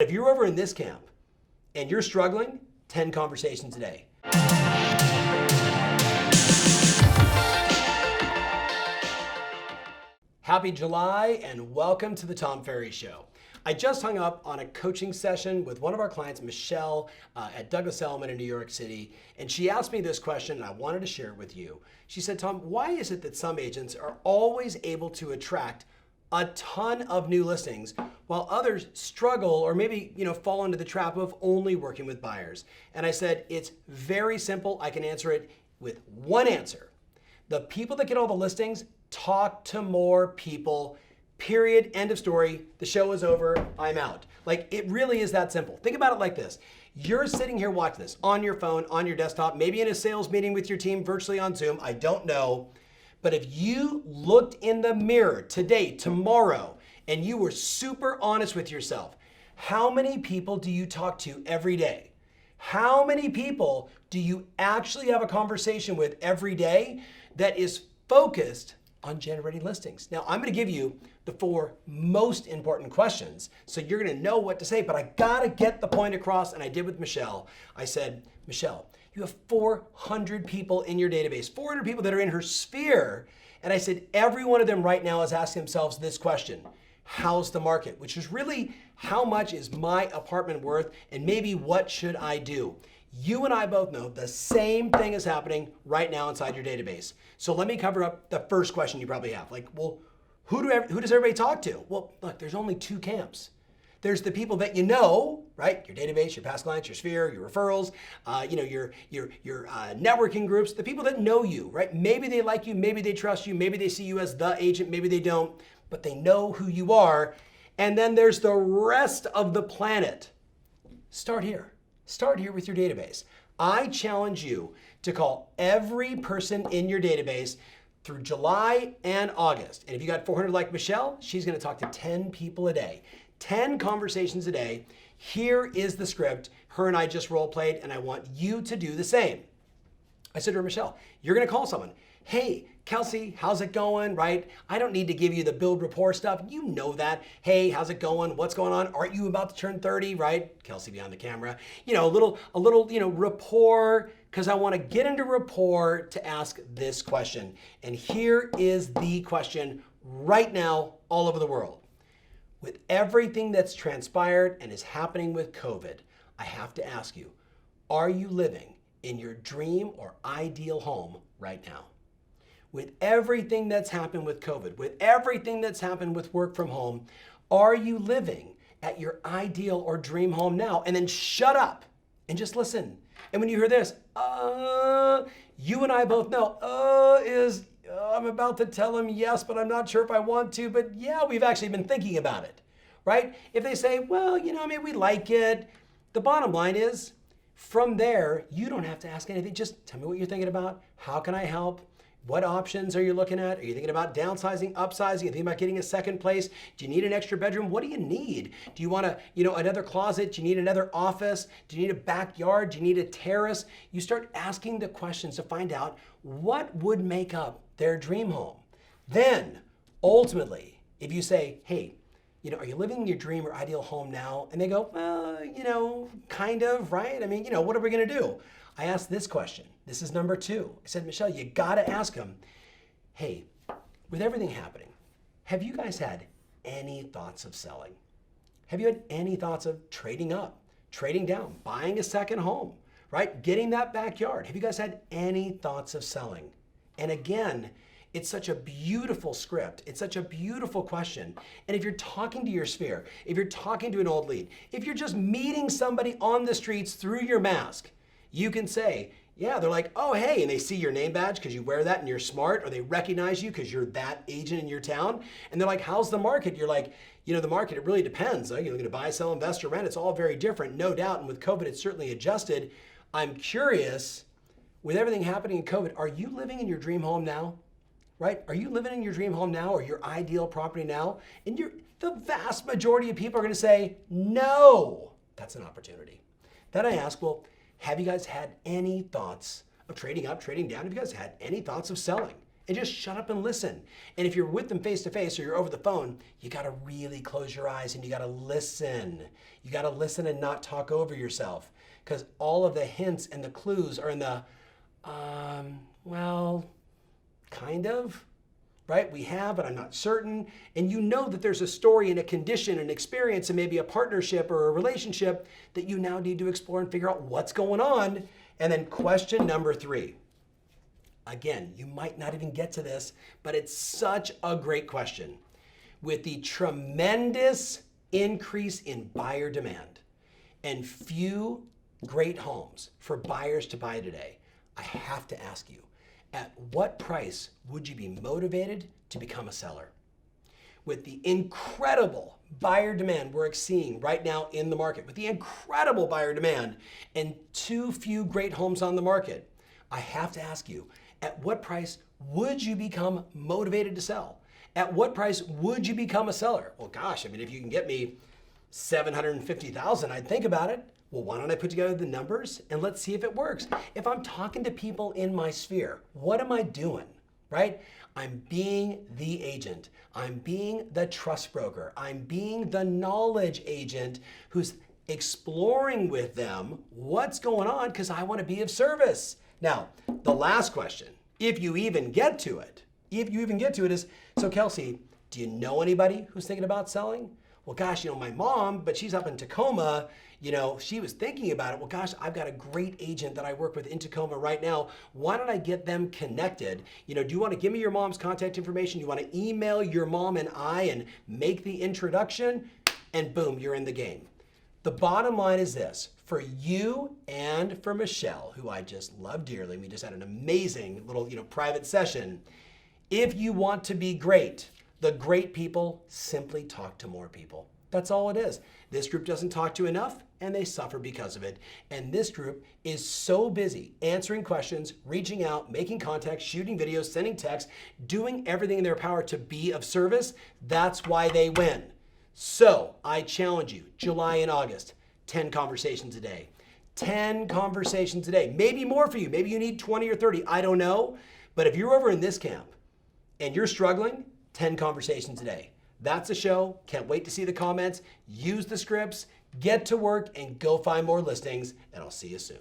If you're over in this camp and you're struggling, 10 conversations a day. Happy July and welcome to the Tom Ferry Show. I just hung up on a coaching session with one of our clients, Michelle, at Douglas Elliman in New York City, and she asked me this question and I wanted to share it with you. She said, Tom, why is it that some agents are always able to attract a ton of new listings while others struggle or maybe fall into the trap of only working with buyers? And I said, it's very simple. I can answer it with one answer. The people that get all the listings talk to more people, period, end of story. The show is over, I'm out. Like, it really is that simple. Think about it like this. You're sitting here watching this on your phone, on your desktop, maybe in a sales meeting with your team, virtually on Zoom, I don't know. But if you looked in the mirror today, tomorrow, and you were super honest with yourself, how many people do you talk to every day? How many people do you actually have a conversation with every day that is focused on generating listings? Now, I'm going to give you the 4 most important questions, so you're going to know what to say, but I got to get the point across, and I did with Michelle. I said, Michelle, you have 400 people in your database, 400 people that are in her sphere. And I said, every one of them right now is asking themselves this question: how's the market? Which is really, how much is my apartment worth? And maybe what should I do? You and I both know the same thing is happening right now inside your database. So let me cover up the first question you probably have. Like, well, who does everybody talk to? Well, look, there's only 2 camps. There's the people that you know, right? Your database, your past clients, your sphere, your referrals, your networking groups, the people that know you, right? Maybe they like you, maybe they trust you, maybe they see you as the agent, maybe they don't, but they know who you are. And then there's the rest of the planet. Start here. Start here with your database. I challenge you to call every person in your database through July and August. And if you got 400 like Michelle, she's going to talk to 10 people a day. 10 conversations a day. Here is the script. Her and I just role played, and I want you to do the same. I said to her, Michelle, you're going to call someone. Hey, Kelsey, how's it going, right? I don't need to give you the build rapport stuff. You know that. Hey, how's it going? What's going on? Aren't you about to turn 30, right? Kelsey behind the camera. A little rapport, because I want to get into rapport to ask this question. And here is the question right now all over the world. With everything that's transpired and is happening with COVID, I have to ask you, are you living in your dream or ideal home right now? With everything that's happened with COVID, with everything that's happened with work from home, are you living at your ideal or dream home now? And then shut up and just listen. And when you hear this, you and I both know, I'm about to tell him yes, but I'm not sure if I want to, but yeah, we've actually been thinking about it, right? If they say, well, we like it. The bottom line is, from there, you don't have to ask anything. Just tell me what you're thinking about. How can I help? What options are you looking at? Are you thinking about downsizing, upsizing? Are you thinking about getting a second place? Do you need an extra bedroom? What do you need? Do you want another closet? Do you need another office? Do you need a backyard? Do you need a terrace? You start asking the questions to find out what would make up their dream home. Then, ultimately, if you say, hey, are you living in your dream or ideal home now? And they go, kind of, right? What are we going to do? I asked this question. This is number 2. I said, Michelle, you got to ask them, hey, with everything happening, have you guys had any thoughts of selling? Have you had any thoughts of trading up, trading down, buying a second home, right? Getting that backyard? Have you guys had any thoughts of selling? And again, it's such a beautiful script. It's such a beautiful question. And if you're talking to your sphere, if you're talking to an old lead, if you're just meeting somebody on the streets through your mask, you can say, yeah, they're like, oh, hey, and they see your name badge because you wear that and you're smart, or they recognize you because you're that agent in your town. And they're like, how's the market? You're like, the market, it really depends. You're going to buy, sell, invest, or rent. It's all very different, no doubt. And with COVID, it's certainly adjusted. I'm curious, with everything happening in COVID, are you living in your dream home now? Right? Are you living in your dream home now or your ideal property now? And the vast majority of people are going to say, no. That's an opportunity. Then I ask, well, have you guys had any thoughts of trading up, trading down? Have you guys had any thoughts of selling? and just shut up and listen. And if you're with them face to face or you're over the phone, you gotta really close your eyes and you gotta listen. You gotta listen and not talk over yourself, because all of the hints and the clues are in the, well, kind of, right? We have, but I'm not certain. And you know that there's a story and a condition and experience and maybe a partnership or a relationship that you now need to explore and figure out what's going on. And then question number 3. Again, you might not even get to this, but it's such a great question. With the tremendous increase in buyer demand and few great homes for buyers to buy today, I have to ask you, at what price would you be motivated to become a seller? With the incredible buyer demand we're seeing right now in the market, with the incredible buyer demand and too few great homes on the market, I have to ask you, at what price would you become motivated to sell? At what price would you become a seller? Well, gosh, I mean, if you can get me $750,000, I'd think about it. Well, why don't I put together the numbers and let's see if it works. If I'm talking to people in my sphere, what am I doing, right? I'm being the agent. I'm being the trust broker. I'm being the knowledge agent who's exploring with them what's going on because I want to be of service. Now, the last question, if you even get to it, is, so Kelsey, do you know anybody who's thinking about selling? Well, gosh, my mom, but she's up in Tacoma, she was thinking about it. Well, gosh, I've got a great agent that I work with in Tacoma right now. Why don't I get them connected? Do you want to give me your mom's contact information? You want to email your mom and I and make the introduction? And boom, you're in the game. The bottom line is this, for you and for Michelle, who I just love dearly, we just had an amazing little private session. If you want to be great, the great people simply talk to more people. That's all it is. This group doesn't talk to enough and they suffer because of it. And this group is so busy answering questions, reaching out, making contacts, shooting videos, sending texts, doing everything in their power to be of service. That's why they win. So I challenge you, July and August, 10 conversations a day. 10 conversations a day. Maybe more for you. Maybe you need 20 or 30. I don't know. But if you're over in this camp and you're struggling, 10 conversations a day. That's the show. Can't wait to see the comments. Use the scripts, get to work, and go find more listings. And I'll see you soon.